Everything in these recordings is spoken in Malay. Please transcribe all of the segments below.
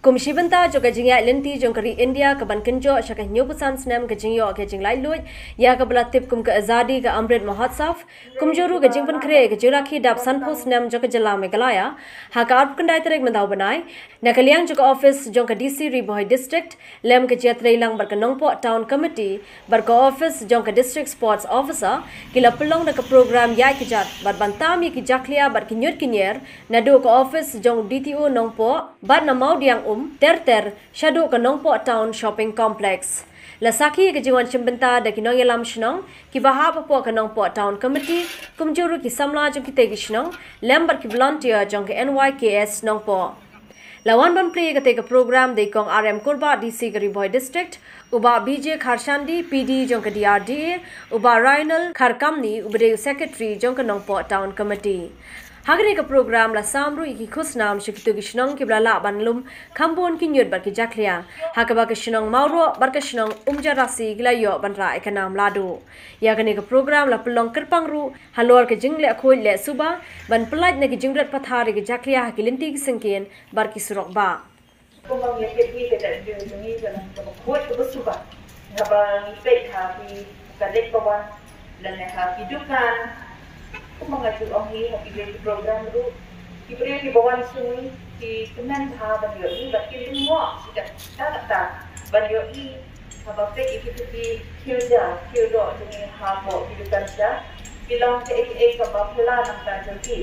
shibynta juga Jing lynti jong kari India kaban kynjoh syakah nyopusan snem ke Jing ke Jing luid ya ke belatip ke Azadi ke Amrit Mahatsav kumjuh ke Jing pynkhreh ke rakhie dap Nongpoh snem jong ke jylla meghalaya ha ka arp kendai tarik mendau benai naka liang juga office jong ke DC Ri-Bhoi district lem ke iatrei lang bar ke Nongpoh town committee bar ke office jong ke district sports officer kila Pynlong ke program iaid kjat bar bantam ki jaklia bar ki nyut kinyer nadu ke office jong DTO Nongpoh bar na mau diang ter shadu ke Nongpoh town shopping complex lasaki ke jiwan shibynta da ki nong yalam shnong ki bahap po ke Nongpoh town committee kumjuh ki samla jong ki tegi shnong lembar ki volunteer jong ke NYKS Nongpoh lawan ban play ke program de kong RM kurba DC Ri-Bhoi district uba BJ Kharshandi PD jong ke DRDA uba Rainal Kharkamni ubade secretary jong ke Nongpoh town committee Hagre ke program la samru iki khusnam shikitu gishnong ki blala banlum khambon ki nyut bar ki jaklia hakaba ke shnong mauro bar ke shnong rasi glayo banra ekanam ladu ya ke program la Pynlong kerpangru halor ke jingle khoi le suba ban pelaj ne ki jingrat pathari ke jaklia ki lynti ki singken bar ki surok ba kumang ya ke ki ke da ni dalam khoi ke suba ngaba ni pe ha ki kadek bawa dan ha ki dukan mengacu ongi happy program itu diberi di bawah sungai di kenan ha banyo ini bagi semua sudah tak banyo ini apa pe itu di kjat jadi ha mo hidupan dah bilang ke kaba kila nak jadi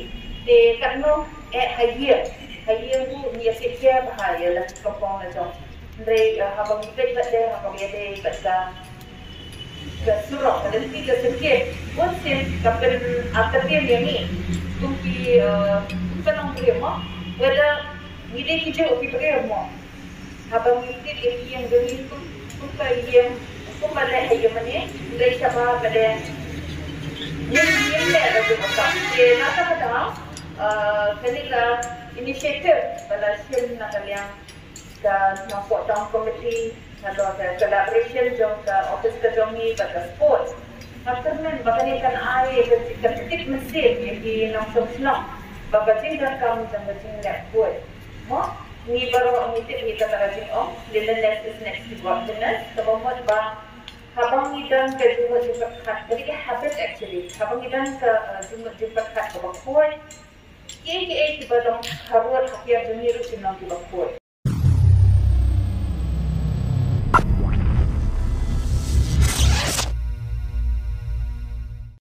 de karena haye itu ni sekia bahaya lah kompong lah jong dari habang kita de habang de baca surau dan tiga sekian konsep kapal akhirnya ni tungki Pynlong berema wala ngide kjat opi berema habang ngide yang demi tu tupai yang kumala hayo mane dari sabah pada yang le tu apa ke naka pada kanila initiative pada sim naka liang dan Nongpoh town committee atau collaboration jong ke office ke jongi pada sports afternoon bakanikan air ketik mesin yang di Nongpoh Pynlong babajing dan kamu jangan jingle boy mo ni baru ngitik kita tarajing om lileless is next to godliness sebomot ba habang idan ke jumlah jumlah khat jadi ke habit actually habang idan ke jumlah khat ke bakoy ke tiba dong haruat hakiar jemiru Pynlong ke bakoy